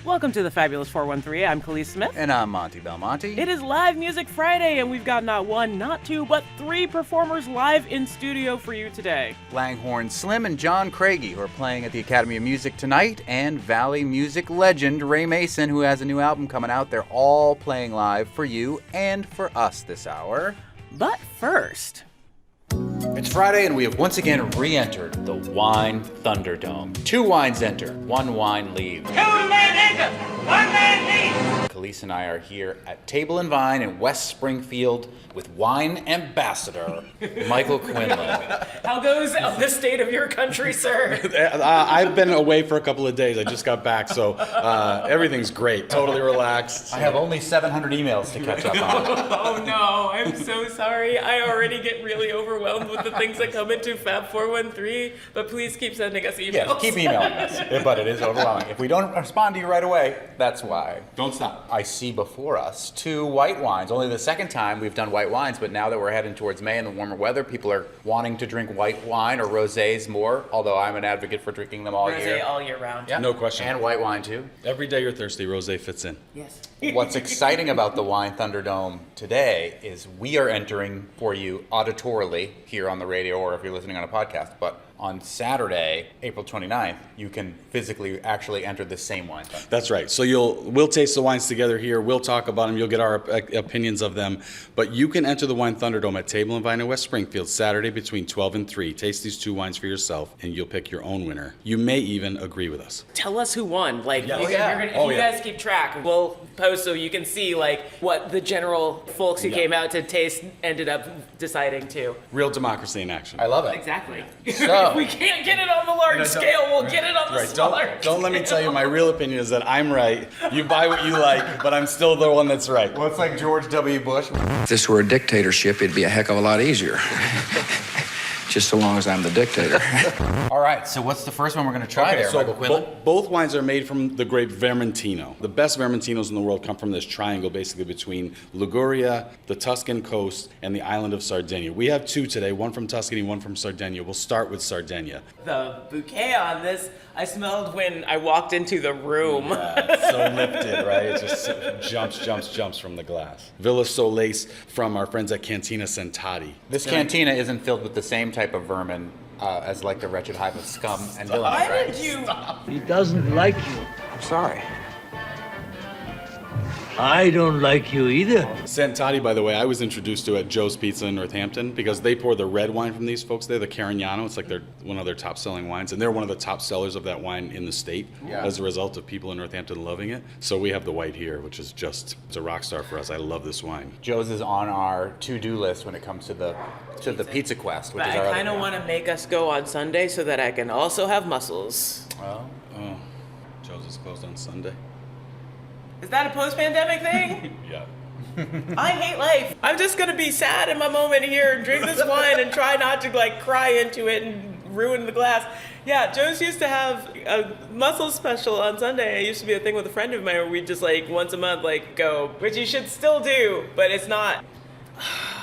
Welcome to the Fabulous 413. I'm Khalees Smith. And I'm Monty Belmonte. It is Live Music Friday, and we've got not one, not two, but three performers live in studio for you today. Langhorne Slim and John Craigie, who are playing at the Academy of Music tonight, and Valley music legend Ray Mason, who has a new album coming out. They're all playing live for you and for us this hour. But first... It's Friday, and we have once again re-entered the Wine Thunderdome. 2 wines enter, 1 wine leaves. 2 men enter, 1 man leaves. Khalees and I are here at Table and Vine in West Springfield with wine ambassador Michael Quinlan. How goes the state of your country, sir? I've been away for a couple of days. I just got back, so everything's great. Totally relaxed. I have only 700 emails to catch up on. Oh no, I'm so sorry. I already get really overwhelmed with the things that come into Fab 413, but please keep sending us emails. Yes, keep emailing us, but it is overwhelming. If we don't respond to you right away, that's why. Don't stop. I see before us 2 white wines. Only the second time we've done white wines, but now that we're heading towards May and the warmer weather, people are wanting to drink white wine or rosés more, although I'm an advocate for drinking them all year. Rosé all year round. Yeah. No question. And white wine too. Every day you're thirsty, rosé fits in. Yes. What's exciting about the Wine Thunderdome today is we are entering for you auditorily here on the radio or if you're listening on a podcast, but on Saturday, April 29th, you can physically actually enter the same wine. That's right. So we'll taste the wines together here. We'll talk about them. You'll get our opinions of them. But you can enter the Wine Thunderdome at Table and Vine in West Springfield Saturday between 12 and 3. Taste these 2 wines for yourself, and you'll pick your own winner. You may even agree with us. Tell us who won. Like, Yeah. if you guys keep track, we'll post so you can see like what the general folks who came out to taste ended up deciding to. Real democracy in action. I love it. Exactly. So- If we can't get it on the large scale, we'll get it on the Right. smaller. Don't let me tell you my real opinion is that I'm right. You buy what you like, but I'm still the one that's right. Well, it's like George W. Bush. If this were a dictatorship, it'd be a heck of a lot easier. Just so long as I'm the dictator. All right, so what's the first one we're going to try there, Michael Quinlan? Both wines are made from the grape Vermentino. The best Vermentinos in the world come from this triangle basically between Liguria, the Tuscan coast, and the island of Sardinia. We have 2 today, one from Tuscany, one from Sardinia. We'll start with Sardinia. The bouquet on this, I smelled when I walked into the room. Yeah, it's so lifted, right? It just jumps from the glass. Villa Solis from our friends at Cantina Sentati. This cantina isn't filled with the same type of vermin as like the wretched hive of scum and villainy, Why right? did you? He doesn't like you. I'm sorry. I don't like you either. Santati, by the way, I was introduced to at Joe's Pizza in Northampton because they pour the red wine from these folks there, the Carignano. It's like they're one of their top-selling wines, and they're one of the top sellers of that wine in the state as a result of people in Northampton loving it. So we have the white here, which is just, it's a rock star for us. I love this wine. Joe's is on our to-do list when it comes to the Pizza Quest, which But is I our kind of want to make us go on Sunday so that I can also have mussels. Oh, Joe's is closed on Sunday. Is that a post-pandemic thing? Yeah. I hate life. I'm just gonna be sad in my moment here, drink this wine, and try not to like cry into it and ruin the glass. Yeah, Joe's used to have a mussel special on Sunday. It used to be a thing with a friend of mine where we'd just like once a month like go, which you should still do, but it's not.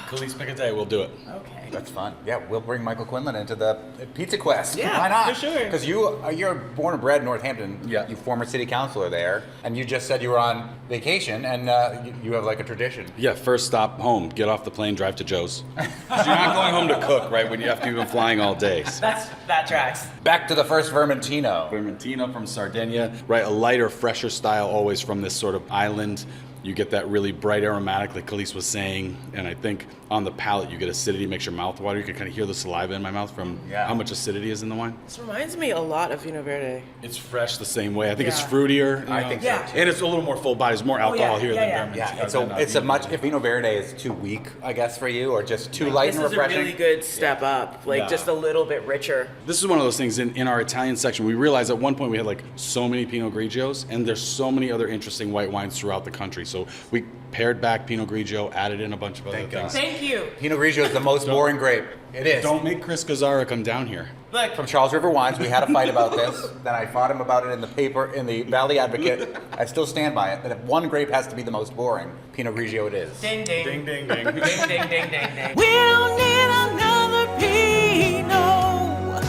Khalees, pick a day, we'll do it. Okay. That's fun. Yeah, we'll bring Michael Quinlan into the Pizza Quest. Yeah, why not? for sure. Because you're born and bred in Northampton. Yeah. You former city councilor there, and you just said you were on vacation, and you have like a tradition. Yeah, first stop home, get off the plane, drive to Joe's. 'Cause you're not going home to cook, right, when you have to be flying all day. That tracks. Back to the first Vermentino. Vermentino from Sardinia, right? A lighter, fresher style always from this sort of island. You get that really bright aromatic like Khalees was saying, and I think on the palate you get acidity, makes your mouth water. You can kind of hear the saliva in my mouth from how much acidity is in the wine. This reminds me a lot of Pinot Verde. It's fresh the same way. I think it's Yeah. fruitier. I think so, Yeah. too. And it's a little more full body. There's more alcohol here than yeah. Vermentino. Yeah, it's a much. If Pinot Verde is too weak, I guess for you, or just too light This and is a refreshing. really good step up, like Yeah. just a little bit richer. This is one of those things in our Italian section. We realized at one point we had like so many Pinot Grigios, and there's so many other interesting white wines throughout the country. So we pared back Pinot Grigio, added in a bunch of other things. Thank you. Pinot Grigio is the most boring grape. It is. Don't make Chris Gazzara come down here. Look, From Charles River Wines, we had a fight about this. Then I fought him about it in the paper, in the Valley Advocate. I still stand by it, that if one grape has to be the most boring, Pinot Grigio it is. ding ding. Ding, ding, ding. Ding ding ding ding ding. We don't need another Pinot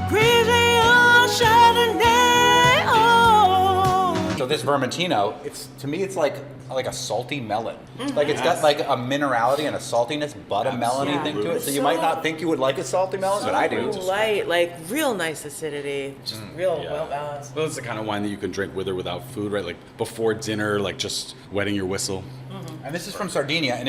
Grigio Chardonnay. Oh, this Vermentino, to me it's like a salty melon. Like it's got like a minerality and a saltiness, but a melony thing to it. So you might not think you would like a salty melon, but I do. Light, like real nice acidity, just real well balanced. Well, it's the kind of wine that you can drink with or without food, right? Like before dinner, like just wetting your whistle. And this is from Sardinia, and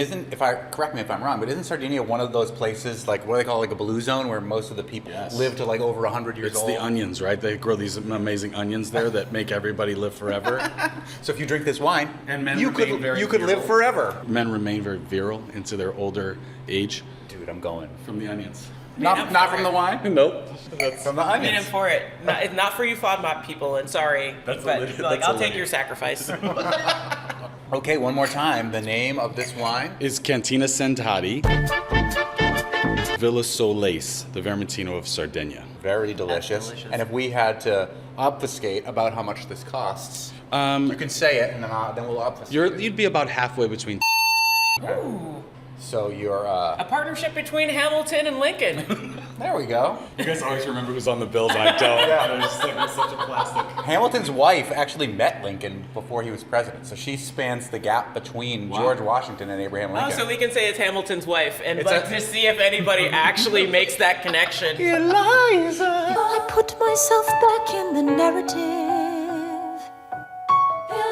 correct me if I'm wrong, but isn't Sardinia one of those places, like what do they call it, like a blue zone, where most of the people live to like over 100 years old? It's the onions, right? They grow these amazing onions there that make everybody live forever. So if you drink this wine, And men you could remain very live virile. forever. Men remain very virile into their older age Dude, I'm going. from the onions. Not from the wine? Nope. From the I mean, I'm onions. for it. It's not for you FODMAP people, and sorry, That's but a like, I'll take limit. your sacrifice. Okay, one more time. The name of this wine? Is Cantina Sentati Villa Solis, the Vermentino of Sardinia. Very delicious. delicious. And if we had to obfuscate about how much this costs, you can say it, and then we'll obfuscate. You'd be about halfway between. Ooh, So you're, a partnership between Hamilton and Lincoln. there we go. You guys always remember who's on the bills. I don't. It's such a plastic. Hamilton's wife actually met Lincoln before he was president, so she spans the gap between George Washington and Abraham Oh, Lincoln. so we can say it's Hamilton's wife, and It's but a- to see if anybody actually makes that connection. I put myself back in the narrative.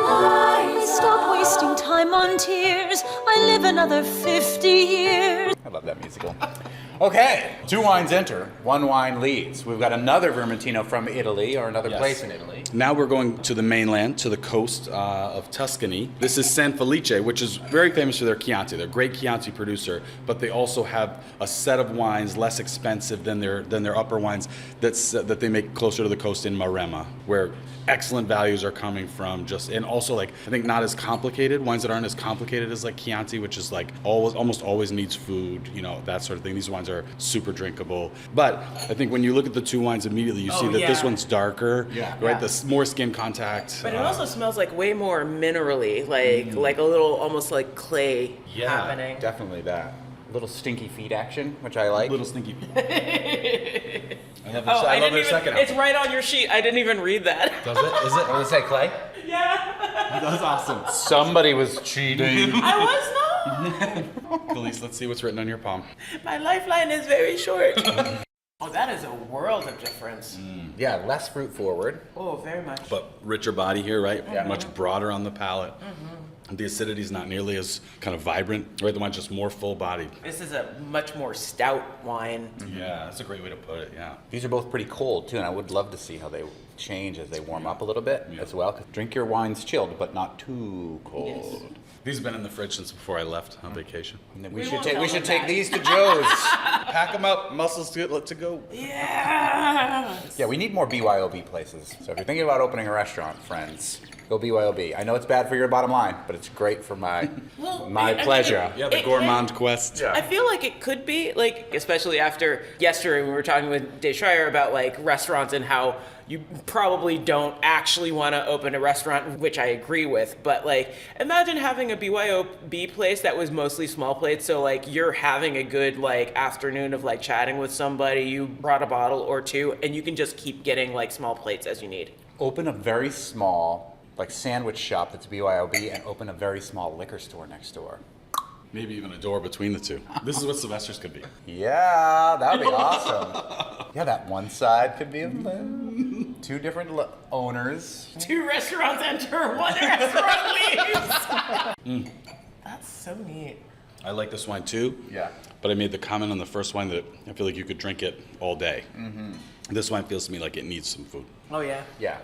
I stop wasting time on tears. I live another 50 years. I love that musical. Okay, 2 wines enter, 1 wine leaves. We've got another Vermentino from Italy, or another place in Italy. Now we're going to the mainland, to the coast of Tuscany. This is San Felice, which is very famous for their Chianti. They're a great Chianti producer, but they also have a set of wines less expensive than their upper wines that they make closer to the coast in Maremma, where excellent values are coming from. And also, like, I think not as complicated wines that aren't as complicated as like Chianti, which is like almost always needs food, that sort of thing. These wines are super drinkable. But I think when you look at the 2 wines immediately, you see that this one's darker, right? The more skin contact. But it also smells like way more minerally, like a little almost like clay happening. Definitely that. A little stinky feet action, which I like. little stinky. I didn't even, it's right on your sheet. I didn't even read that. Does it? Is it? What does it say, Clay? Yeah. That's awesome. Somebody was cheating. I was not. Khalees, let's see what's written on your palm. My lifeline is very short. Oh, that is a world of difference. Yeah, less fruit forward. Oh, very much. But richer body here, right? Yeah. Much broader on the palate. The acidity is not nearly as kind of vibrant, right? The wine's just more full bodied. This is a much more stout wine. Yeah, that's a great way to put it, yeah. These are both pretty cold too, and I would love to see how they change as they warm up a little bit as well. 'Cause drink your wines chilled, but not too cold. These have been in the fridge since before I left on vacation. And then We we won't should tell them take that. these to Joe's. Pack them up, muscles to go. Yeah. Yeah, we need more BYOB places. So if you're thinking about opening a restaurant, friends, go BYOB. I know it's bad for your bottom line, but it's great for my I mean, pleasure. Yeah, the gourmand quest. I feel like it could be, like, especially after yesterday when we were talking with Dave Schreier about, like, restaurants and how you probably don't actually want to open a restaurant, which I agree with. But, like, imagine having a BYOB place that was mostly small plates. So, like, you're having a good, like, afternoon of, like, chatting with somebody. You brought a bottle or 2, and you can just keep getting, like, small plates as you need. Open a very small, like, sandwich shop that's BYOB and open a very small liquor store next door. Maybe even a door between the 2. This is what Sylvester's could be. Yeah, that would be awesome. Yeah, that one side could be 2 different owners. 2 restaurants enter, 1 restaurant leaves. That's so neat. I like this wine too. Yeah. But I made the comment on the first wine that I feel like you could drink it all day. This wine feels to me like it needs some food. Oh, yeah. Yeah.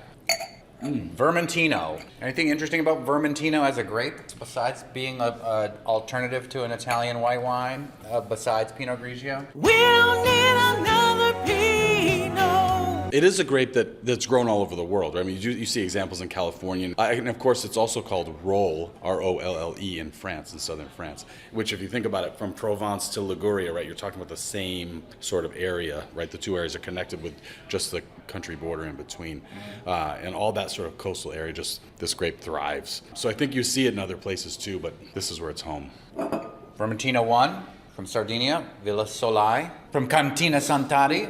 Vermentino. Anything interesting about Vermentino as a grape besides being an alternative to an Italian white wine, besides Pinot Grigio? We'll need another Pinot. It is a grape that's grown all over the world, right? I mean, you see examples in California. And of course, it's also called Rolle, R-O-L-L-E, in France, in southern France, which if you think about it, from Provence to Liguria, right, you're talking about the same sort of area, right? The 2 areas are connected with just the country border in between. And all that sort of coastal area, just this grape thrives. So I think you see it in other places too, but this is where it's home. Vermentino 1 from Sardinia, Villa Solai. From Cantina Sant'Adi.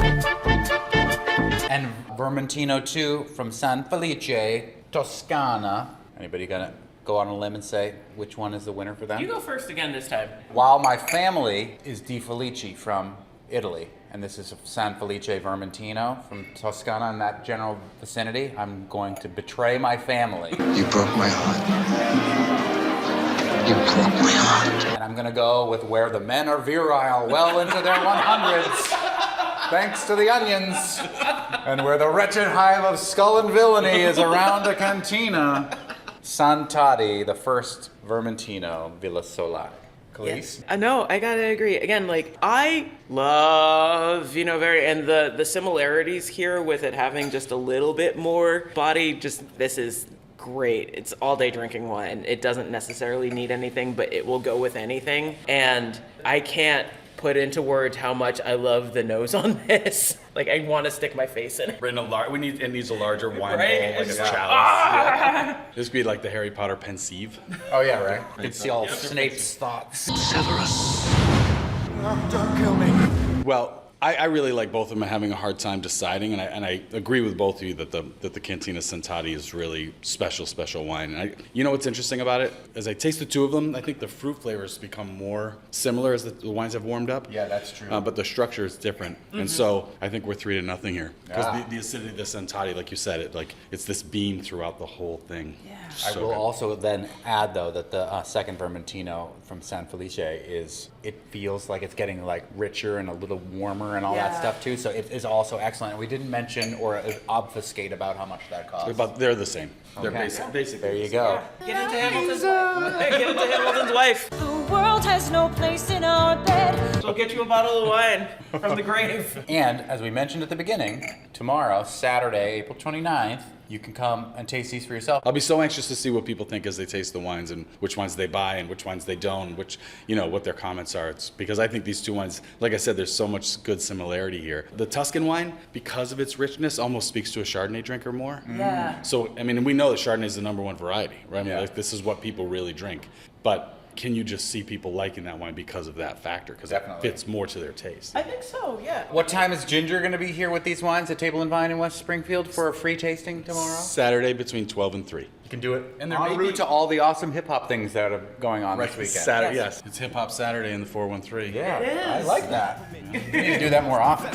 And Vermentino 2 from San Felice, Toscana. Anybody gonna go on a limb and say which one is the winner for them? You go first again this time. While my family is Di Felice from Italy, and this is San Felice Vermentino from Toscana in that general vicinity, I'm going to betray my family. You broke my heart. You broke my heart. And I'm gonna go with where the men are virile well into their 100s, thanks to the onions, and where the wretched hive of skull and villainy is around a cantina. Santati, the first Vermentino, Villa Solai. Khalees? I know, I gotta agree. Again, like, I love Vino Veri, and the similarities here with it having just a little bit more body, this is great. It's all day drinking wine. It doesn't necessarily need anything, but it will go with anything. And I can't put into words how much I love the nose on this. Like, I want to stick my face in it. It needs a larger wine Right? bowl, like a It's- chalice. Yeah. This would be like the Harry Potter pensieve. Oh yeah, right. You can see all Snape's thoughts. Severus. Well, I really like both of them. I'm having a hard time deciding, and I agree with both of you that the Cantina Santati is really special wine. And you know what's interesting about it? As I taste the two of them, I think the fruit flavors become more similar as the wines have warmed up. Yeah, that's true. But the structure is different, and so I think we're 3-0 here because Yeah. the acidity of the Santati, like you said, it's this beam throughout the whole thing. Yeah. I will also then add, though, that the second Vermentino from San Felice it feels like it's getting like richer and a little warmer and all that stuff too. So it is also excellent. And we didn't mention or obfuscate about how much that costs. They're the same. They're Okay. basically. There you go. Get into Hamilton's wife. Get into Hamilton's wife. The world has no place in our bed. We'll get you a bottle of wine from the grave. And as we mentioned at the beginning, tomorrow, Saturday, April 29th, you can come and taste these for yourself. I'll be so anxious to see what people think as they taste the wines and which ones they buy and which ones they don't, what their comments are. It's because I think these two wines, like I said, there's so much good similarity here. The Tuscan wine, because of its richness, almost speaks to a Chardonnay drinker more. Yeah. So, I mean, we know that Chardonnay is the #1 variety, right? I mean, Yeah. like, this is what people really drink. But can you just see people liking that wine because of that factor? Because it Definitely. fits more to their taste. I think so, yeah. What time is Ginger going to be here with these wines at Table and Vine in West Springfield for a free tasting tomorrow? Saturday between 12 and 3. You can do it And there en may route be- to all the awesome hip-hop things that are going on this weekend. Saturday, yes. It's Hip Hop Saturday in the 413. Yeah, I like that. You need to do that more often.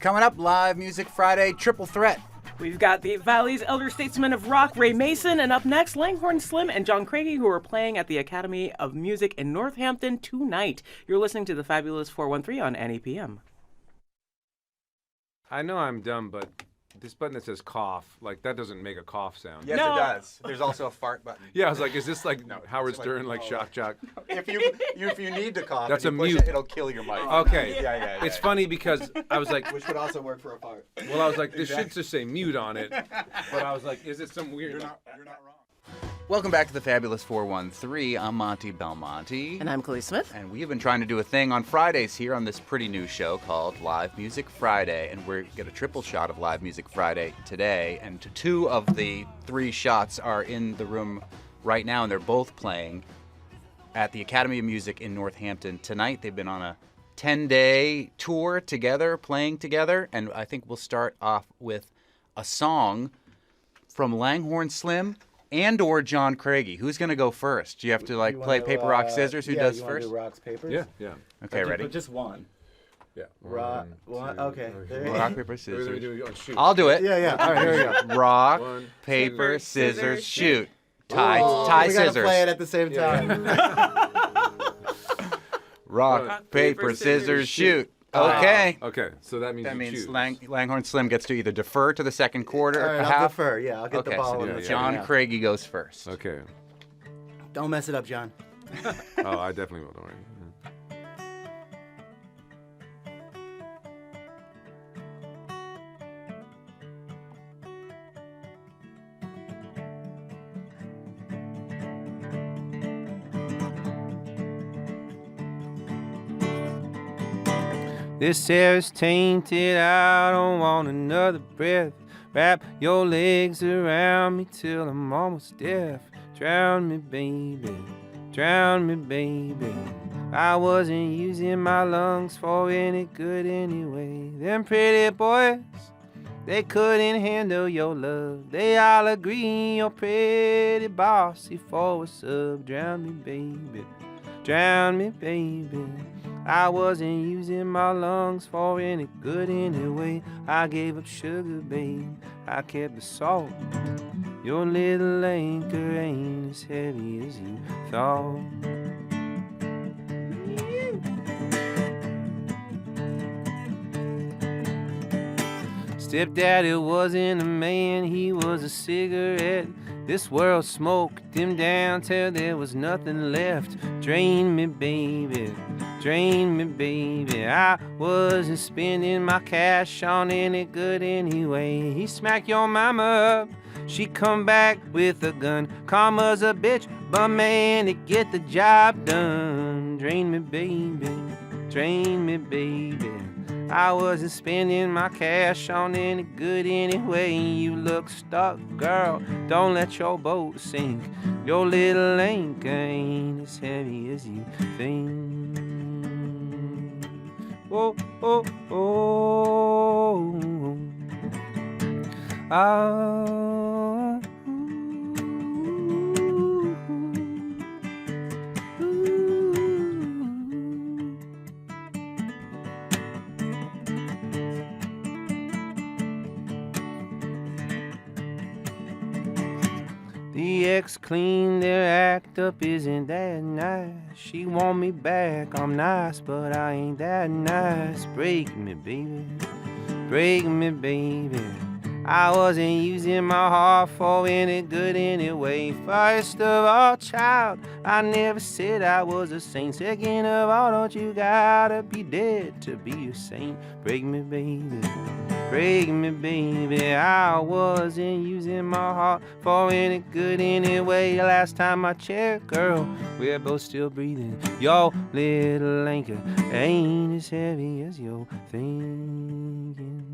Coming up, Live Music Friday Triple Threat. We've got the Valley's Elder Statesman of Rock, Ray Mason, and up next, Langhorne Slim and John Craigie, who are playing at the Academy of Music in Northampton tonight. You're listening to the Fabulous 413 on NEPM. I know I'm dumb, but this button that says cough, like that doesn't make a cough sound. Yes, No. it does. There's also a fart button. Yeah, I was like, is this like Howard it's like- Stern, like Shock Jock? If you need to cough, That's and you a push mute. It, it'll kill your mic. Okay. Yeah. It's funny because I was like, Which would also work for a fart. well, I was like, this should just say mute on it. But I was like, is it some weird? You're not wrong. Welcome back to the Fabulous 413. I'm Monty Belmonte. And I'm Khalees Smith. And we have been trying to do a thing on Fridays here on this pretty new show called Live Music Friday. And we're get a triple shot of Live Music Friday today. And two of the 3 shots are in the room right now, and they're both playing at the Academy of Music in Northampton tonight. They've been on a 10-day tour together, playing together. And I think we'll start off with a song from Langhorne Slim and or John Craigie. Who's going to go first? Do you have to play paper, rock, scissors? Who does first? Do rocks, papers? Yeah. Okay, ready? But just one. Yeah. Rock. One. Okay. There you Rock, go. paper, scissors. Oh, shoot. I'll do it. Yeah. All right. Here we go. Rock, One, paper, scissors, scissors, scissors, shoot. Tie, Oh, tie, we gotta scissors. play it at the same time. Rock, paper, scissors, shoot. Okay. Okay, so that means That you means choose. Langhorne Slim gets to either defer to the second quarter All or right, I'll half. defer. Yeah, I'll get Okay, the ball so in the second John half. Craigie goes first. Okay. Don't mess it up, John. Oh, I definitely will. Don't worry. This air is tainted, I don't want another breath. Wrap your legs around me till I'm almost deaf. Drown me, baby, drown me, baby. I wasn't using my lungs for any good anyway. Them pretty boys, They couldn't handle your love. They all agree you're pretty bossy for a sub. Drown me, baby. Drown me, baby. I wasn't using my lungs for any good anyway. I gave up sugar, babe. I kept the salt. Your little anchor ain't as heavy as you thought. Stepdaddy wasn't a man, he was a cigarette. This world smoked him down till there was nothing left. Drain me, baby, drain me, baby. I wasn't spending my cash on any good anyway. He smacked your mama up, she come back with a gun. Karma's a bitch, but man, it get the job done. Drain me, baby, drain me, baby. I wasn't spending my cash on any good anyway. You look stuck, girl, don't let your boat sink. Your little anchor ain't as heavy as you think. Oh, oh, oh. Ah. The ex cleaned their act up, isn't that nice? She want me back, I'm nice, but I ain't that nice. Break me, baby, break me, baby. I wasn't using my heart for any good anyway. First of all, child, I never said I was a saint. Second of all, don't you gotta be dead to be a saint. Break me, baby, break me, baby. I wasn't using my heart for any good anyway. Last time I checked, girl, we're both still breathing. Your little anchor ain't as heavy as you're thinking.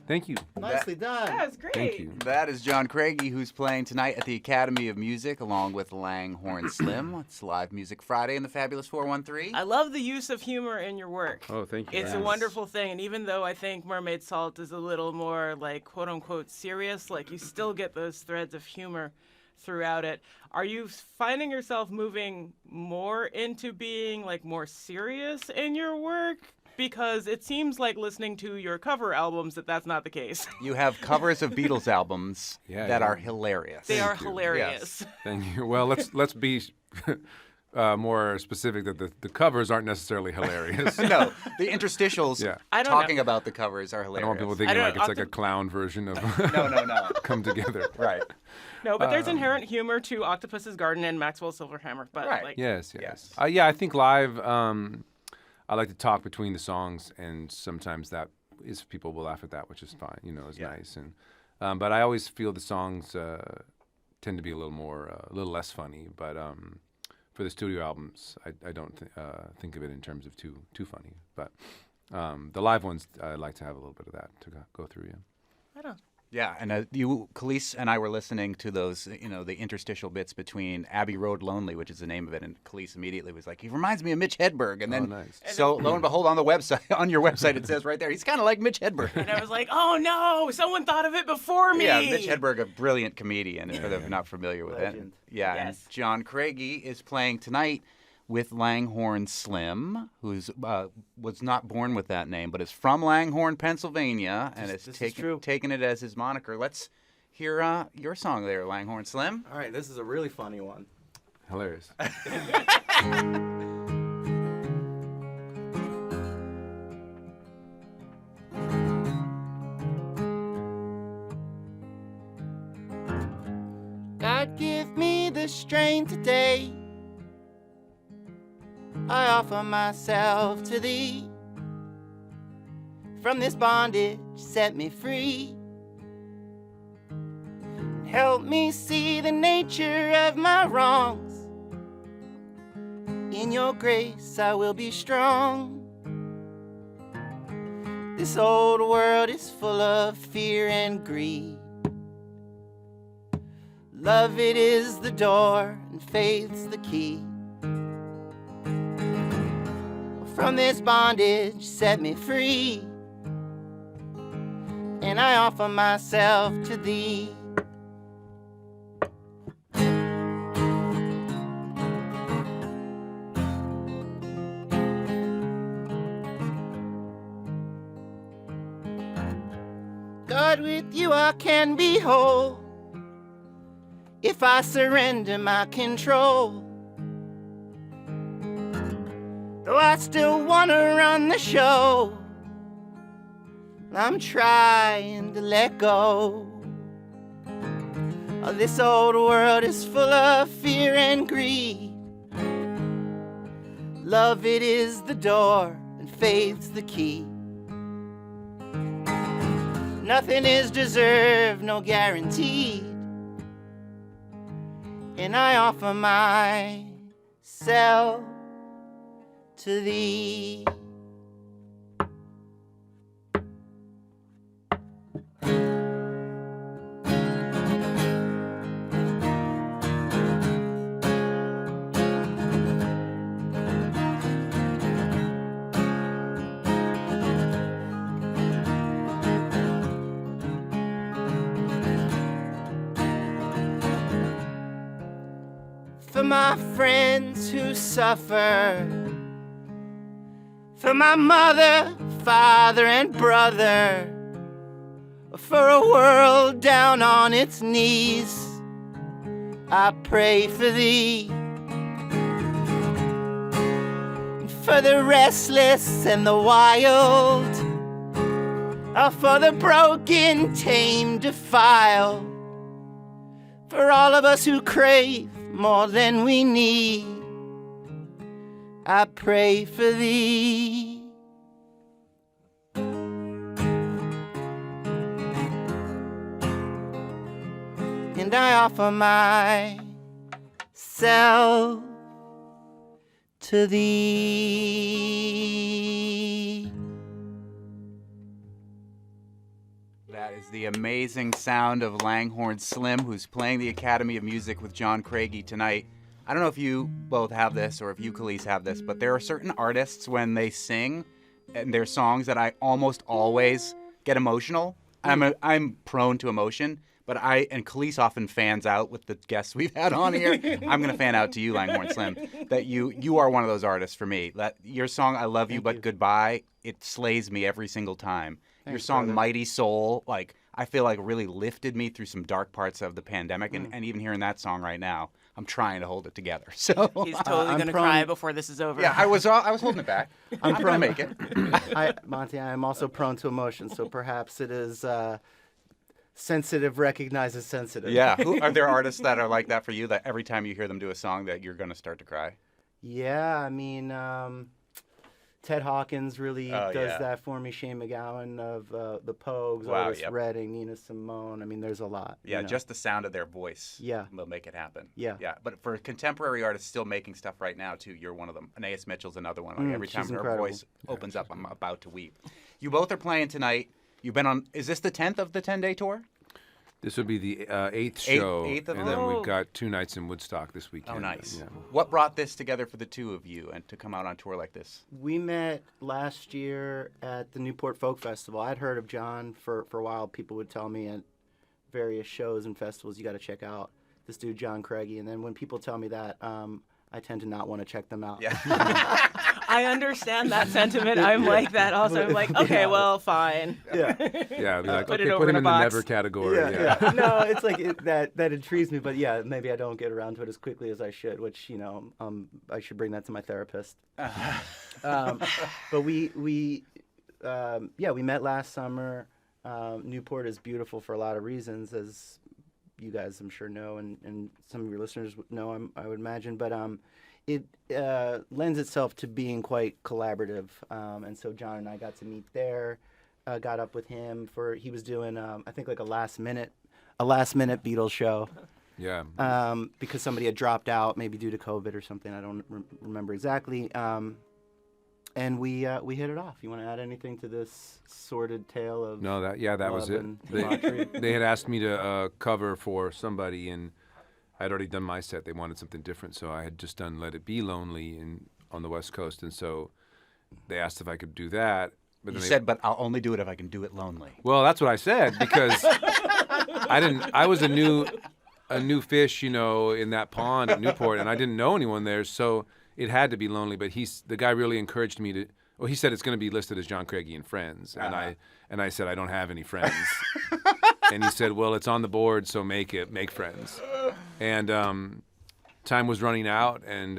Thank you. Nicely done. That was great. Thank you. That is John Craigie, who's playing tonight at the Academy of Music along with Langhorne Slim. It's Live Music Friday in the Fabulous 413. I love the use of humor in your work. Oh, thank you. It's a wonderful thing, and even though I think Mermaid Salt is a little more, like, quote-unquote serious, like, you still get those threads of humor throughout it. Are you finding yourself moving more into being, like, more serious in your work? Because it seems like listening to your cover albums that's not the case. You have covers of Beatles albums that are hilarious. They are hilarious. Yes. Thank you. Well, let's be more specific that the covers aren't necessarily hilarious. No, the interstitials talking about the covers are hilarious. I don't want people thinking like it's like a clown version of no. Come Together. Right. No, but there's inherent humor to Octopus's Garden and Maxwell's Silverhammer. But like, yes. Yeah, I think live. I like to talk between the songs, and sometimes that is people will laugh at that, which is fine. Is nice. And but I always feel the songs tend to be a little less funny. But for the studio albums, I don't think of it in terms of too funny. But the live ones, I like to have a little bit of that to go through. Yeah. I don't. Yeah, and Khalees and I were listening to those, the interstitial bits between Abbey Road Lonely, which is the name of it, and Khalees immediately was like, he reminds me of Mitch Hedberg, and then, nice. So lo and behold, on your website, it says right there, he's kind of like Mitch Hedberg. And I was like, oh no, someone thought of it before me. Yeah, Mitch Hedberg, a brilliant comedian, for those not familiar with it. Yeah, yes. And John Craigie is playing tonight with Langhorne Slim, who's was not born with that name, but is from Langhorne, Pennsylvania, and is taking it as his moniker. Let's hear your song there, Langhorne Slim. All right, this is a really funny one. Hilarious. God give me the strength today. I offer myself to thee. From this bondage, set me free. Help me see the nature of my wrongs. In your grace, I will be strong. This old world is full of fear and greed. Love it is the door and faith's the key. From this bondage set me free, and I offer myself to thee. God, with you I can be whole if I surrender my control. Though I still wanna run the show, I'm trying to let go. Oh, this old world is full of fear and greed. Love it is the door and faith's the key. Nothing is deserved, no guaranteed, and I offer myself to thee. For my friends who suffer, for my mother, father, and brother, for a world down on its knees, I pray for thee. For the restless and the wild, for the broken, tamed, defiled, for all of us who crave more than we need, I pray for thee. And I offer myself to thee. That is the amazing sound of Langhorne Slim, who's playing the Academy of Music with John Craigie tonight. I don't know if you both have this or if you, Khalees, have this, but there are certain artists when they sing and their songs that I almost always get emotional. I'm prone to emotion, but and Khalees often fans out with the guests we've had on here. I'm going to fan out to you, Langhorne Slim, that you are one of those artists for me. That your song, I Love You But Goodbye, it slays me every single time. Your song, brother. Mighty Soul, I feel like really lifted me through some dark parts of the pandemic, and even hearing that song right now, I'm trying to hold it together. So he's totally going to cry before this is over. Yeah, I was holding it back. I'm going to make it. Monty, I am also prone to emotion, so perhaps it is sensitive recognizes sensitive. Yeah. Are there artists that are like that for you, that every time you hear them do a song that you're going to start to cry? Yeah, I mean, Ted Hawkins really does that for me. Shane McGowan of the Pogues, Otis Redding, Nina Simone. I mean, there's a lot. Yeah, just the sound of their voice will make it happen. Yeah. Yeah, but for contemporary artists still making stuff right now, too, you're one of them. Anais Mitchell's another one. Every time her voice opens up, I'm about to weep. You both are playing tonight. You've been on, is this the 10th of the 10-day tour? This will be the eighth show, eighth of and them? then we've got 2 nights in Woodstock this weekend. Oh, nice. Yeah. What brought this together for the two of you and to come out on tour like this? We met last year at the Newport Folk Festival. I'd heard of John for a while. People would tell me at various shows and festivals, you got to check out this dude, John Craigie. And then when people tell me that, I tend to not want to check them out. Yeah. I understand that sentiment. I'm like that also. I'm like, okay, well, fine. Yeah. Yeah, I'd be like, put okay, it over put him in a in box. the never category. Yeah. No, it's like that intrigues me, but yeah, maybe I don't get around to it as quickly as I should, which, I should bring that to my therapist. But we met last summer. Newport is beautiful for a lot of reasons, as you guys, I'm sure, know, and some of your listeners know, I would imagine. But it lends itself to being quite collaborative. And so John and I got to meet there, got up with him he was doing, I think, like a last minute Beatles show. Yeah. Because somebody had dropped out, maybe due to COVID or something. I don't remember exactly. And we hit it off. You want to add anything to this sordid tale of No, that was love it. and debauchery? They had asked me to cover for somebody, and I had already done my set. They wanted something different, so I had just done Let It Be Lonely on the West Coast, and so they asked if I could do that. But You then said, but I'll only do it if I can do it lonely. well, that's what I said because I was a new fish, in that pond at Newport, and I didn't know anyone there, so it had to be lonely. But the guy really encouraged me to. Well, he said it's going to be listed as John Craigie and Friends, and I said I don't have any friends, and he said, well, it's on the board, so make friends. And time was running out, and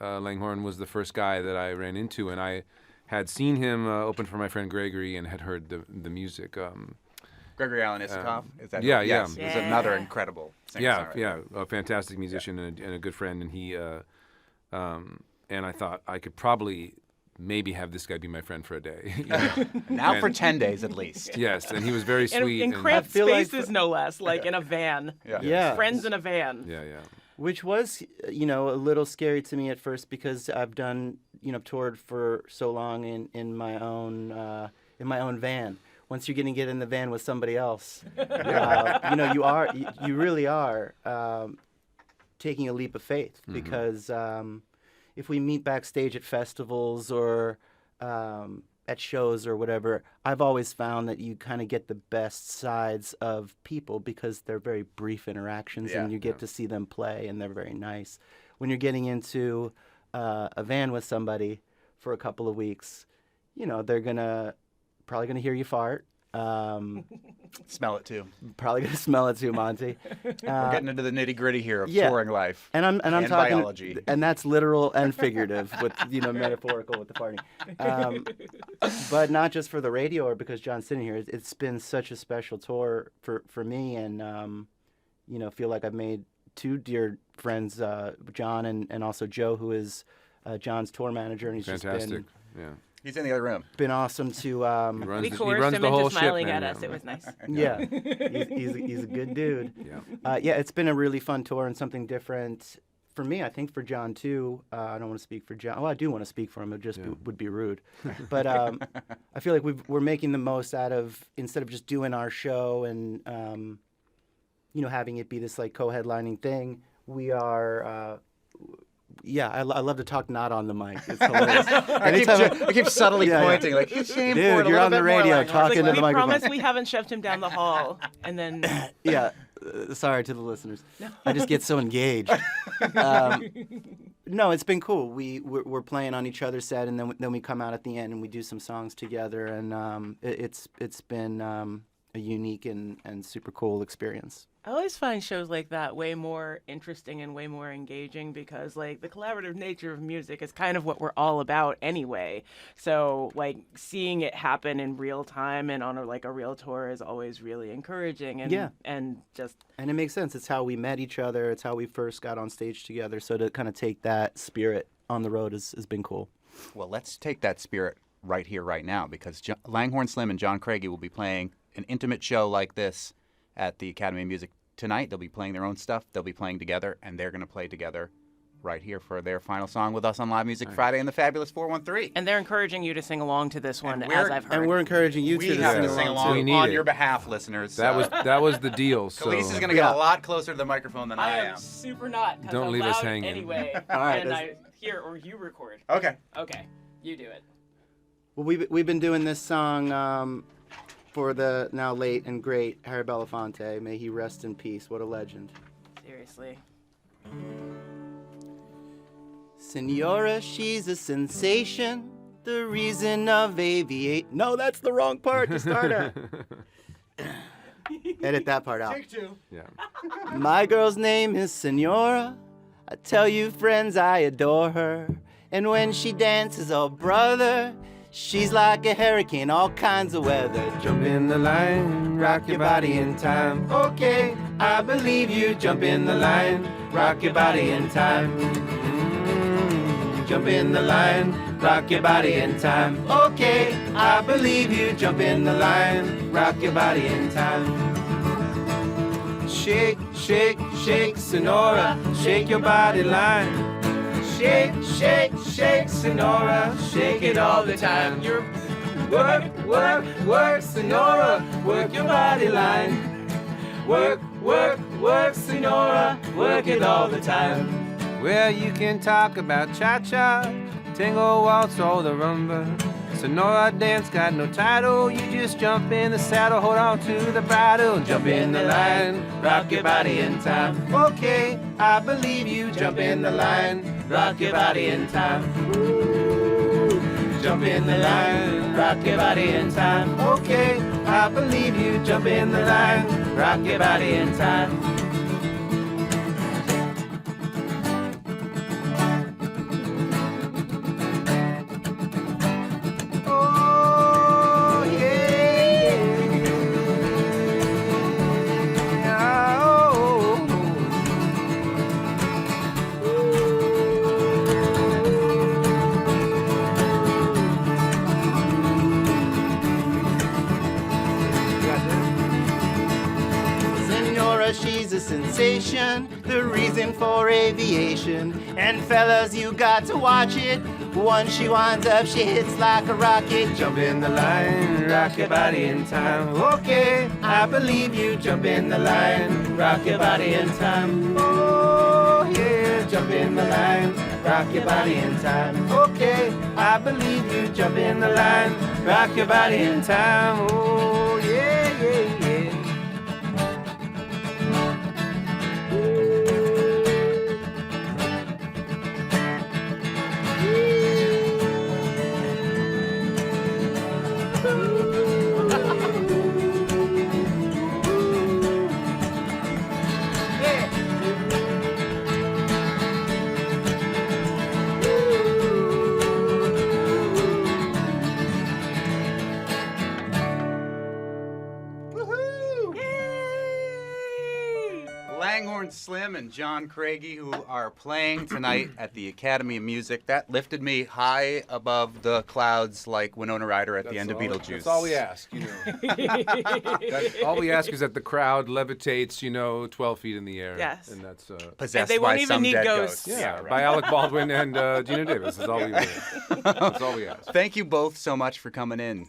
Langhorne was the first guy that I ran into, and I had seen him open for my friend Gregory and had heard the music. Gregory Alan Issakoff? Is that yeah, yes, yeah. He's another incredible singer. Yeah, a fantastic musician and a good friend, and he and I thought I could probably maybe have this guy be my friend for a day. Now for 10 days at least. Yes, and he was very sweet. In cramped spaces, no less, like in a van. Yeah. Friends in a van. Yeah. Which was, a little scary to me at first because I've done, toured for so long in my own van. Once you're going to get in the van with somebody else, you really are taking a leap of faith because if we meet backstage at festivals or at shows or whatever, I've always found that you kind of get the best sides of people because they're very brief interactions and you get to see them play and they're very nice. When you're getting into a van with somebody for a couple of weeks, they're probably gonna hear you fart. Smell it too. Probably gonna smell it too, Monty. We're getting into the nitty-gritty here of touring life. And I'm talking biology. And that's literal and figurative with metaphorical with the farting. But not just for the radio or because John's sitting here. It's been such a special tour for me, and feel like I've made two dear friends, John and also Joe, who is John's tour manager, and he's fantastic. Just been He's in the other room. Been awesome to. We coerced him into smiling at us. It was nice. Yeah, he's a good dude. Yeah, it's been a really fun tour and something different for me. I think for John too. I don't want to speak for John. Well, I do want to speak for him. It just would be rude. But I feel like we're making the most out of, instead of just doing our show and having it be this like co-headlining thing. We are. I love to talk not on the mic. It's hilarious. I keep subtly pointing, like, he's shame dude, for it. You're on the radio talking to the microphone. We promise we haven't shoved him down the hall, and then. Sorry to the listeners. No. I just get so engaged. No, it's been cool. We're playing on each other's set, and then we come out at the end and we do some songs together, and it's been a unique and super cool experience. I always find shows like that way more interesting and way more engaging because, like, the collaborative nature of music is kind of what we're all about anyway. So, like, seeing it happen in real time and on a real tour is always really encouraging. And and it makes sense. It's how we met each other. It's how we first got on stage together. So to kind of take that spirit on the road has been cool. Well, let's take that spirit right here, right now, because Langhorne Slim and John Craigie will be playing an intimate show like this at the Academy of Music tonight. They'll be playing their own stuff. They'll be playing together, and they're going to play together right here for their final song with us on Live Music Friday in the Fabulous 413. And they're encouraging you to sing along to this one, as I've heard. And we're encouraging you to sing along on your behalf, listeners. That was the deal. So. Khalees is going to get a lot closer to the microphone than I am. I am super not. Don't leave us hanging. Anyway, all right, and I hear or you record. Okay. Okay, you do it. Well, we've been doing this song for the now late and great Harry Belafonte. May he rest in peace. What a legend. Seriously. Senora, she's a sensation. The reason of aviate. No, that's the wrong part to start at. Edit that part out. Take two. Yeah. My girl's name is Senora. I tell you, friends, I adore her. And when she dances, oh brother, she's like a hurricane, all kinds of weather. Jump in the line, rock your body in time. Okay, I believe you. Jump in the line, rock your body in time. Jump in the line, rock your body in time. Okay, I believe you. Jump in the line, rock your body in time. Shake, shake, shake, Sonora, shake your body line. Shake, shake, shake, Sonora, shake it all the time. You're work, Sonora, work your body line. Work, Sonora, cha-cha, work it all the time. Well, you can talk about cha-cha, tango, waltz, or the rumba. Sonora dance got no title. You just jump in the saddle, hold on to the bridle, jump in the line, rock your body in time. Okay, I believe you. Jump in the line, rock your body in time. Ooh, jump in the line, rock your body in time. Okay, I believe you. Jump in the line, rock your body in time. She's a sensation, the reason for aviation. And fellas, you got to watch it. Once she winds up, she hits like a rocket. Jump in the line, rock your body in time. Okay, I believe you. Jump in the line, rock your body in time. Oh yeah, jump in the line, rock your body in time. Okay, I believe you. Jump in the line, rock your body in time. Oh yeah, yeah, yeah. Langhorne Slim and John Craigie, who are playing tonight at the Academy of Music. That lifted me high above the clouds like Winona Ryder at the end of Beetlejuice. That's all we ask, you know. All we ask is that the crowd levitates, 12 feet in the air. Yes. And that's Possessed and they by won't even some need dead ghosts. yeah, by Alec Baldwin and Gina Davis. That's all we want. That's all we ask. Thank you both so much for coming in.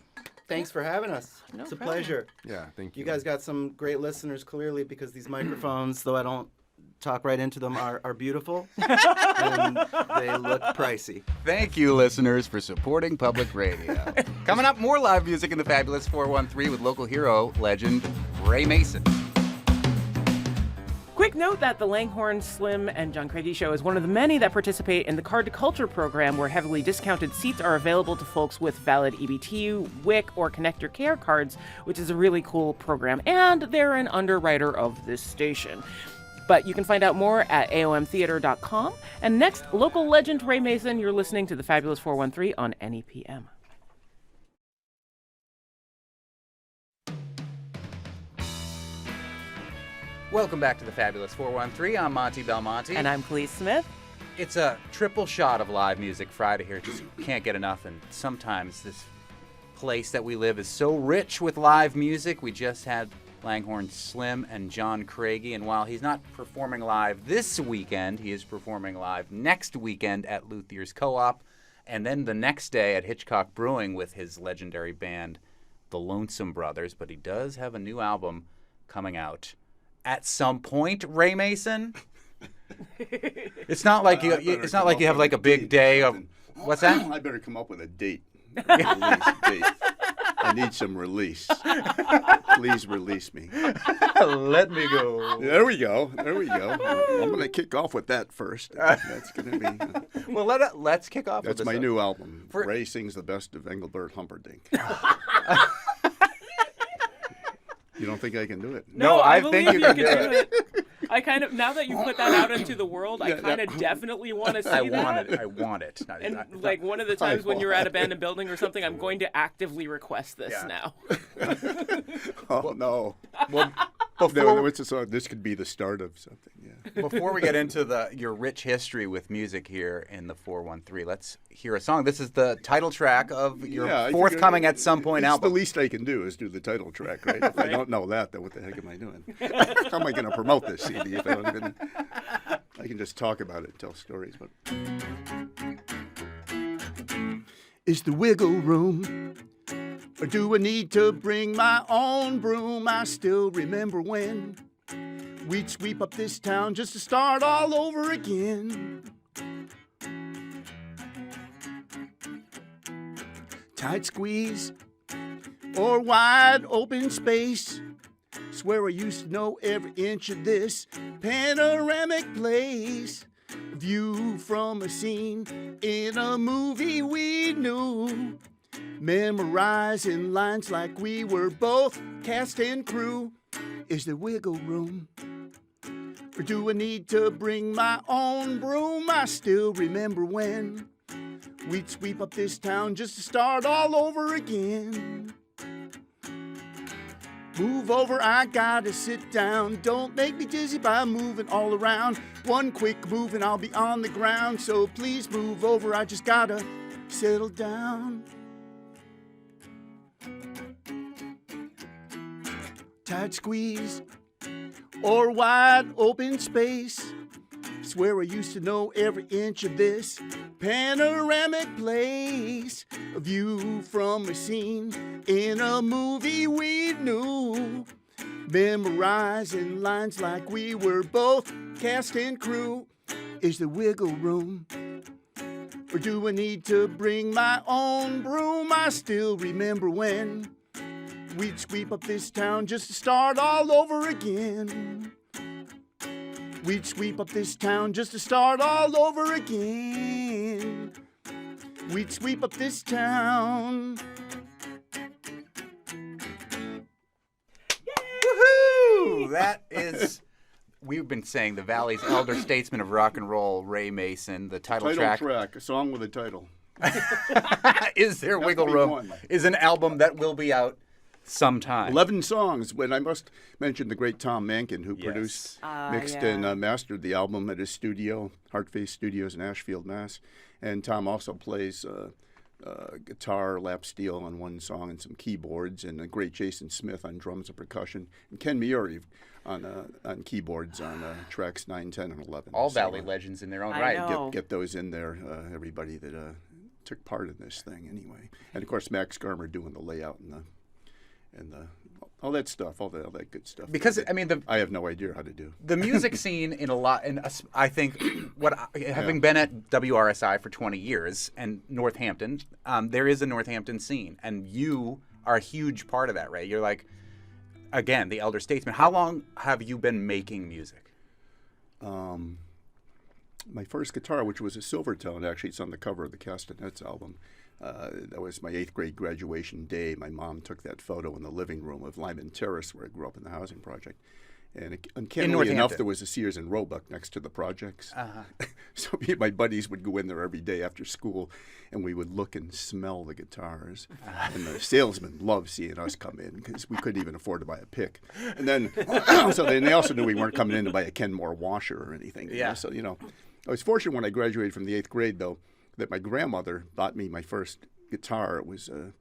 Thanks for having us. No it's a problem. pleasure. Yeah, thank you. You guys got some great listeners, clearly, because these microphones, though I don't talk right into them, are beautiful. And they look pricey. Thank you, listeners, for supporting public radio. Coming up, more live music in the Fabulous 413 with local hero, legend Ray Mason. Quick note that the Langhorne, Slim, and John Craigie show is one of the many that participate in the Card to Culture program, where heavily discounted seats are available to folks with valid EBT, WIC, or Connect Your Care cards, which is a really cool program, and they're an underwriter of this station. But you can find out more at aomtheater.com. And next, local legend Ray Mason. You're listening to the Fabulous 413 on NEPM. Welcome back to the Fabulous 413. I'm Monty Belmonte. And I'm Clea Smith. It's a triple shot of live music Friday here. Just can't get enough. And sometimes this place that we live is so rich with live music. We just had Langhorne Slim and John Craigie. And while he's not performing live this weekend, he is performing live next weekend at Luthier's Co-op. And then the next day at Hitchcock Brewing with his legendary band, the Lonesome Brothers. But he does have a new album coming out at some point, Ray Mason. It's not like you have like a big day of what's that? I better come up with a date. I need some release. Please release me. Let me go. There we go. I'm going to kick off with that first. That's going to be. Well, let's kick off. That's with my new album. Ray sings the best of Engelbert Humperdinck. You don't think I can do it? No, I think you can do it. I kind of, now that you put that out into the world, I kind of definitely want to see I that. want it. And like one of the times when you're at a abandoned building or something, I'm going to actively request this now. Oh, no. Well, this could be the start of something, yeah. Before we get into your rich history with music here in the 413, let's hear a song. This is the title track of your forthcoming at some point album. The least I can do is do the title track, right? If I don't know that, then what the heck am I doing? How am I going to promote this CD if I don't even... I can just talk about it and tell stories. But is the wiggle room, or do I need to bring my own broom? I still remember when We'd sweep up this town just to start all over again. Tight squeeze or wide open space. Swear I used to know every inch of this panoramic place. View from a scene in a movie we knew. Memorizing lines like we were both cast and crew. Is there wiggle room? Or do I need to bring my own broom? I still remember when we'd sweep up this town just to start all over again. Move over, I gotta sit down. Don't make me dizzy by moving all around. One quick move and I'll be on the ground. So please move over, I just gotta settle down. Tight squeeze or wide open space. Swear I used to know every inch of this panoramic place. A view from a scene in a movie we knew. Memorizing lines like we were both cast and crew. Is there wiggle room? Or do I need to bring my own broom? I still remember when we'd sweep up this town just to start all over again. We'd sweep up this town just to start all over again. We'd sweep up this town. Woohoo! That is, we've been saying the Valley's elder statesman of rock and roll, Ray Mason. The title track, a song with a title. Is There Wiggle Room? Is an album that will be out sometime. 11 songs. When I must mention the great Tom Mankin, who produced, mixed, and mastered the album at his studio, Heartface Studios in Ashfield, Mass. And Tom also plays guitar, lap steel on one song, and some keyboards, and the great Jason Smith on drums and percussion, and Ken Miuri on keyboards on tracks 9, 10, and 11. All Valley legends in their own right. Get those in there, everybody that took part in this thing anyway. And of course, Max Garmer doing the layout and all that stuff, all that good stuff. Because I mean, I have no idea how to do the music scene in a lot. And I think having been at WRSI for 20 years and Northampton, there is a Northampton scene, and you are a huge part of that, right? You're like, again, the elder statesman. How long have you been making music? My first guitar, which was a Silvertone, actually, it's on the cover of the Castanets album. That was my 8th grade graduation day. My mom took that photo in the living room of Lyman Terrace, where I grew up in the housing project. And uncannily enough, there was a Sears and Roebuck next to the projects. So me and my buddies would go in there every day after school, and we would look and smell the guitars. And the salesmen loved seeing us come in because we couldn't even afford to buy a pick. And then, they also knew we weren't coming in to buy a Kenmore washer or anything. Yeah. So, I was fortunate when I graduated from the 8th grade, though, that my grandmother bought me my first guitar. It was a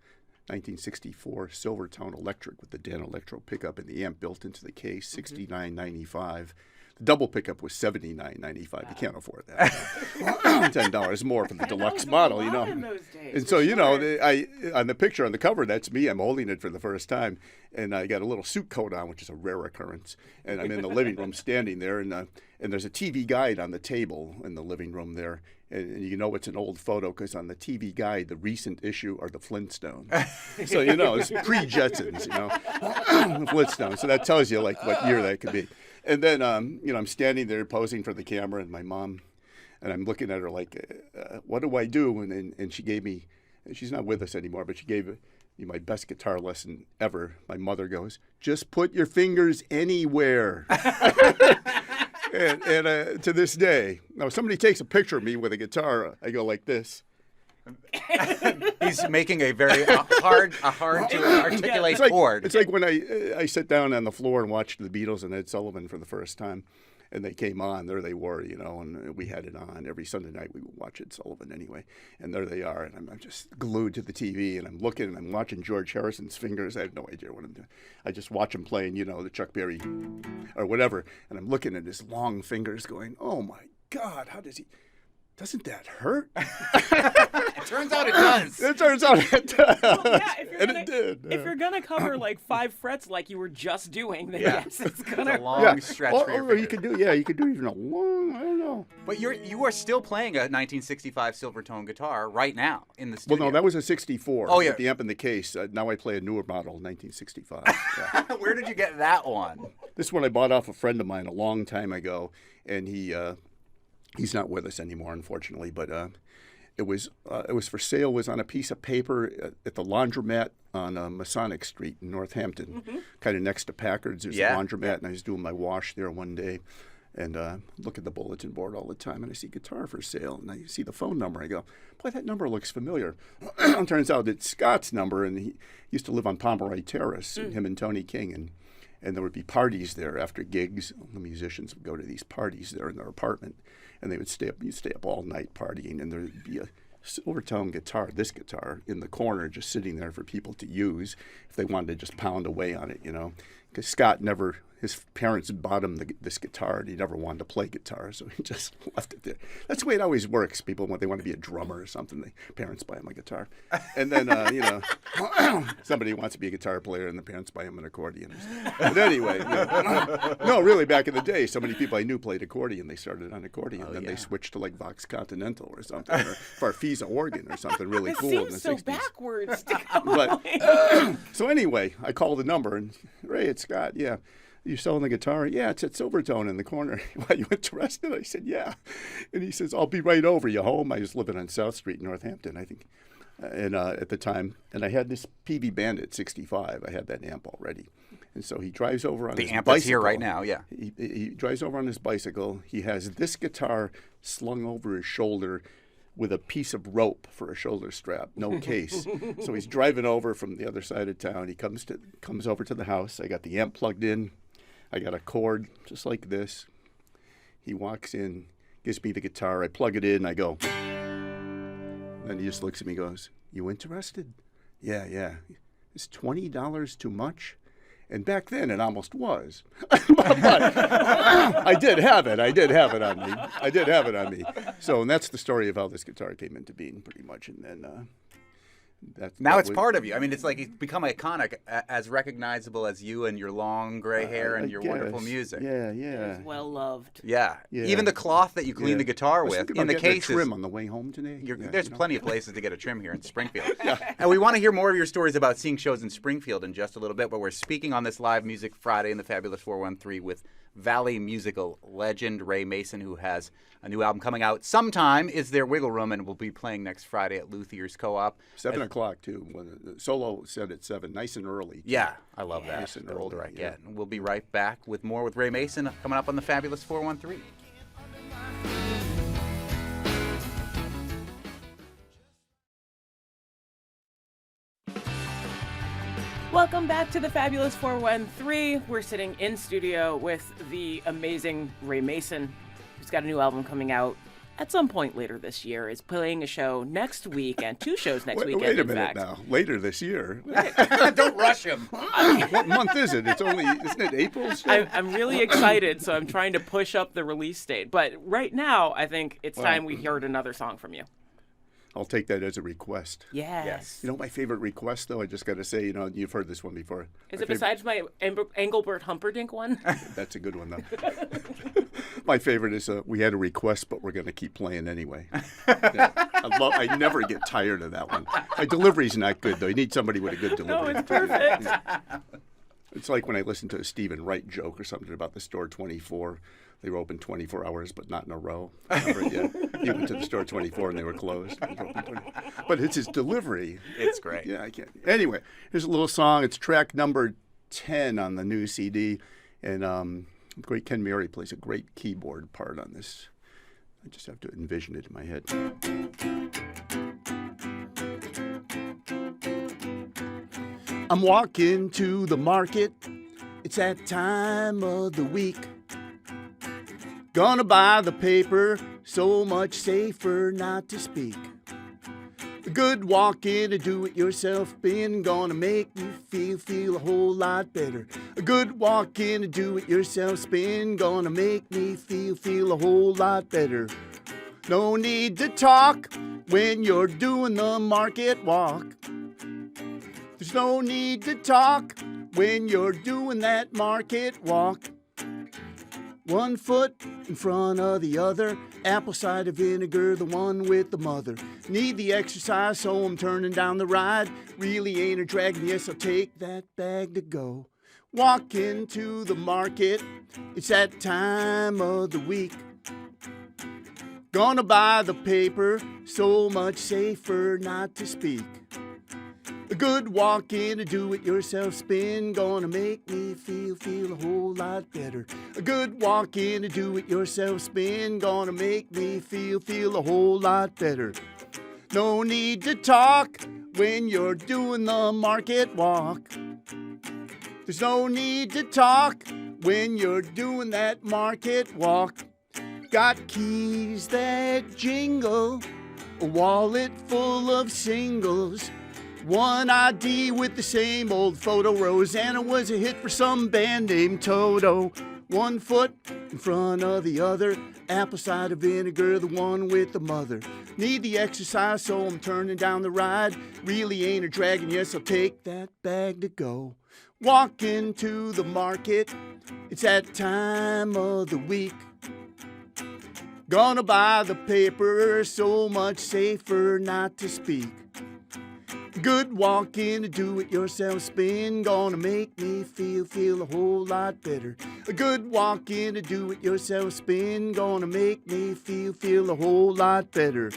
1964 Silvertone electric with the Dan Electro pickup and the amp built into the case, $69.95. The double pickup was $79.95. You can't afford that. $10 more for the deluxe model, In those days, And so, on the picture on the cover, that's me. I'm holding it for the first time, and I got a little suit coat on, which is a rare occurrence. And I'm in the living room standing there, and there's a TV guide on the table in the living room there. And it's an old photo because on the TV guide, the recent issue are the Flintstones. So, it's pre-Jetsons, the Flintstones. So that tells you, what year that could be. And then, I'm standing there posing for the camera, and my mom, and I'm looking at her like, what do I do? And she gave me, she's not with us anymore, but she gave me my best guitar lesson ever. My mother goes, just put your fingers anywhere. And to this day, now if somebody takes a picture of me with a guitar, I go like this. He's making a very hard to articulate chord. It's like when I sat down on the floor and watched the Beatles and Ed Sullivan for the first time, and they came on. There they were, and we had it on every Sunday night. We would watch Ed Sullivan anyway, and there they are, and I'm just glued to the TV, and I'm looking, and I'm watching George Harrison's fingers. I have no idea what I'm doing. I just watch him playing, the Chuck Berry or whatever, and I'm looking at his long fingers, going, "Oh my God, how does he?" doesn't that hurt? It turns out it does. It turns out it does. Well, yeah, And it did. If you're gonna cover like 5 frets like you were just doing, then yes, it's gonna It's a long stretch for your Or fingers. you could do even a long, I don't know. But you are still playing a 1965 Silvertone guitar right now in the studio. Well, no, that was a 64. Oh, yeah. With the amp in the case. Now I play a newer model, 1965. Yeah. Where did you get that one? This one I bought off a friend of mine a long time ago, and he's not with us anymore, unfortunately. But it was for sale. It was on a piece of paper at the laundromat on Masonic Street in Northampton, kind of next to Packard's. There's a laundromat, and I was doing my wash there one day, and look at the bulletin board all the time, and I see guitar for sale, and I see the phone number. I go, boy, that number looks familiar. Turns out it's Scott's number, and he used to live on Pomeroy Terrace, and him and Tony King, and there would be parties there after gigs. The musicians would go to these parties there in their apartment, and they would stay up all night partying, and there would be a Silvertone guitar, this guitar, in the corner just sitting there for people to use if they wanted to just pound away on it, Because Scott his parents bought him this guitar, and he never wanted to play guitar, so he just left it there. That's the way it always works. People, when they want to be a drummer or something, parents buy them a guitar. And then, somebody wants to be a guitar player, and the parents buy him an accordion. But anyway, no, really, back in the day, so many people I knew played accordion. They started on accordion, then they switched to like Vox Continental or something, or Farfisa organ or something really it cool in the seems so 60s. backwards. But so anyway, I called the number, and Ray, it's Scott. Yeah. You selling the guitar? Yeah, it's at Silvertone in the corner. Why, you interested? I said, yeah. And he says, I'll be right over. You home? I was living on South Street in Northampton, I think, and at the time. And I had this PV Bandit 65. I had that amp already. And so he drives over on his bicycle. The amp that's here right now, yeah. He drives over on his bicycle. He has this guitar slung over his shoulder with a piece of rope for a shoulder strap, no case. So he's driving over from the other side of town. He comes over to the house. I got the amp plugged in. I got a cord just like this. He walks in, gives me the guitar. I plug it in. I go. Then he just looks at me and goes, you interested? Yeah. Is $20 too much? And back then it almost was. But I did have it on me. So, and that's the story of how this guitar came into being pretty much. And then now it's part of you. I mean, it's like it's become iconic, as recognizable as you and your long gray hair and your wonderful music. Yeah. It's well loved. Yeah. Even the cloth that you clean the guitar with in the cases. Trim on the way home today. There's plenty of places to get a trim here in Springfield. And we want to hear more of your stories about seeing shows in Springfield in just a little bit, but we're speaking on this Live Music Friday in the Fabulous 413 with Valley musical legend Ray Mason, who has a new album coming out sometime. Is There Wiggle Room? And will be playing next Friday at Luthier's Co-op. 7 o'clock, too. When the solo said at 7, nice and early. Yeah, I love that. Nice and the early, older I get. And we'll be right back with more with Ray Mason coming up on the Fabulous 413. Welcome back to the Fabulous 413. We're sitting in studio with the amazing Ray Mason, who's got a new album coming out at some point later this year. Is playing a show next week and 2 shows next weekend. Wait a in minute fact. now. Later this year. Don't rush him. What month is it? Isn't it April still? I'm really excited, so I'm trying to push up the release date. But right now, I think it's time we heard another song from you. I'll take that as a request. Yes. You know my favorite request, though? I just got to say, you've heard this one before. Is it besides my Engelbert Humperdinck one? That's a good one, though. My favorite is we had a request, but we're going to keep playing anyway. I never get tired of that one. My delivery's not good, though. You need somebody with a good delivery. No, it's perfect. It's like when I listen to a Stephen Wright joke or something about the store 24. They were open 24 hours, but not in a row. Yeah. He went to the store 24 and they were closed. But it's his delivery. It's great. Yeah, I can't. Anyway, here's a little song. It's track number 10 on the new CD. And great Ken Mary plays a great keyboard part on this. I just have to envision it in my head. I'm walking to the market. It's that time of the week. Gonna buy the paper, so much safer not to speak. A good walk-in and do-it-yourself bin gonna make me feel a whole lot better. A good walk-in and do-it-yourself spin gonna make me feel a whole lot better. No need to talk when you're doing the market walk. There's no need to talk when you're doing that market walk. 1 foot in front of the other, apple cider vinegar, the one with the mother. Need the exercise, so I'm turning down the ride. Really ain't a drag, yes, I'll take that bag to go. Walk into the market, it's that time of the week. Gonna buy the paper, so much safer not to speak. A good walk in, a do-it-yourself spin, gonna make me feel a whole lot better. A good walk in, a do-it-yourself spin, gonna make me feel a whole lot better. No need to talk when you're doing the market walk. There's no need to talk when you're doing that market walk. Got keys that jingle, a wallet full of singles. One ID with the same old photo. Rosanna was a hit for some band named Toto. 1 foot in front of the other, apple cider vinegar, the one with the mother. Need the exercise, so I'm turning down the ride. Really ain't a dragon, yes, I'll take that bag to go. Walk into the market, it's that time of the week. Gonna buy the paper, so much safer not to speak. Good walk in, a do-it-yourself spin, gonna make me feel a whole lot better. A good walk in, a do-it-yourself spin, gonna make me feel a whole lot better.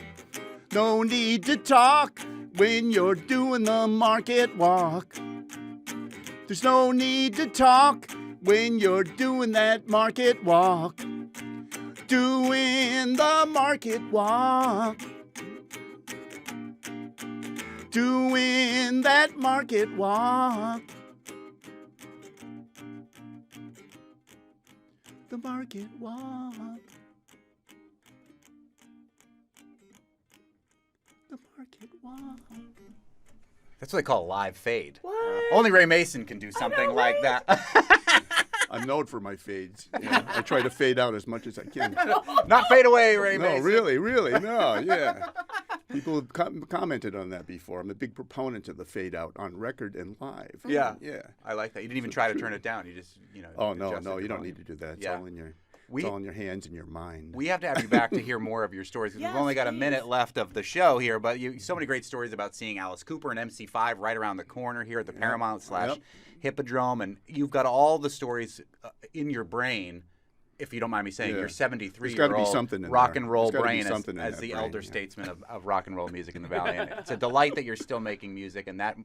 No need to talk when you're doing the market walk. There's no need to talk when you're doing that market walk. Doing the market walk. Doing that market walk. The market walk. The market walk. That's what they call a live fade. What? Only Ray Mason can do something like that. I'm known for my fades. Yeah, I try to fade out as much as I can. Not fade away, Ray Mason. No, really, no, yeah. People have commented on that before. I'm a big proponent of the fade out on record and live. Yeah, yeah. I like that. You didn't even try to turn it down. You just, Oh adjusted no, you the don't volume. need to do that. It's Yeah. all in your. It's all in your hands and your mind. We have to have you back to hear more of your stories. 'Cause Yes, we've only got a please. minute left of the show here, but so many great stories about seeing Alice Cooper and MC5 right around the corner here at the Paramount/Hippodrome, and you've got all the stories in your brain. If you don't mind me saying, Yeah. your There's gotta be 73-year-old something in rock there. and roll There's gotta be brain something in as that the brain, elder yeah. statesman of rock and roll music in the Valley. And it's a delight that you're still making music, and that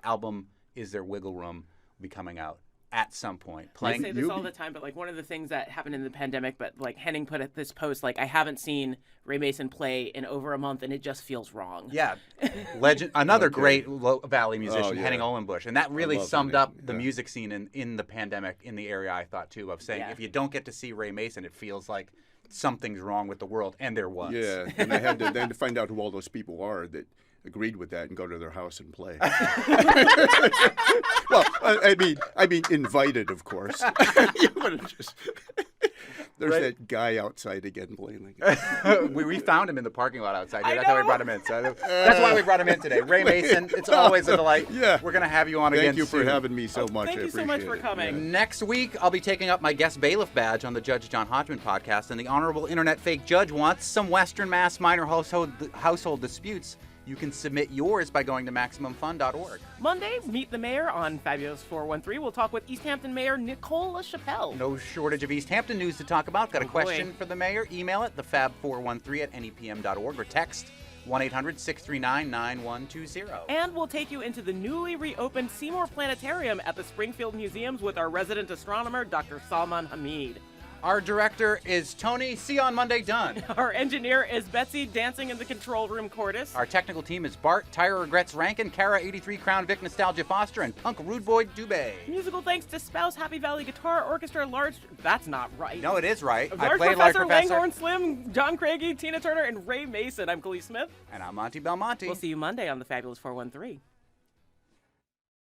album, Is There Wiggle Room, will be coming out at some point. I say this all the time, but like one of the things that happened in the pandemic, but like Henning put at this post, like I haven't seen Ray Mason play in over a month, and it just feels wrong. Yeah, legend. Another great Valley musician, Oh, yeah. Henning Olenbush, and that really love summed Henning, up the music scene in the pandemic in the area. I thought too of saying if you don't get to see Ray Mason, it feels like something's wrong with the world, and there was. Yeah, and I had to then to find out who all those people are that agreed with that and go to their house and play. Well, I mean, invited, of course. You wouldn't just. There's that guy outside again playing like. we found him in the parking lot outside here. That's how we brought him in. So that's why we brought him in today. Ray Mason, it's always a delight. Yeah. We're going to have you on again Thank you for soon. having me so much. Thank I you so much appreciate for it. coming. Next week, I'll be taking up my guest bailiff badge on the Judge John Hodgman podcast, and the Honorable Internet Fake Judge wants some Western Mass minor household disputes. You can submit yours by going to MaximumFun.org. Monday, Meet the Mayor on Fabulous 413. We'll talk with East Hampton Mayor Nicole LaChapelle. No shortage of East Hampton news to talk about. Got a boy. question for the mayor? Email it, thefab413@nepm.org, or text 1-800-639-9120. And we'll take you into the newly reopened Seymour Planetarium at the Springfield Museums with our resident astronomer, Dr. Salman Hamid. Our director is Tony. See you on Monday, done. Our engineer is Betsy, dancing in the control room, Cordis. Our technical team is Bart, Tyra Regrets Rankin, Kara 83 Crown Vic Nostalgia Foster, and Punk Rude Boy Dubé. Musical thanks to Spouse Happy Valley Guitar Orchestra, That's not right. No, it is right. I Large played Professor, Large Professor. Langhorne Slim, John Craigie, Tina Turner, and Ray Mason. I'm Khalees Smith. And I'm Monty Belmonte. We'll see you Monday on the Fabulous 413.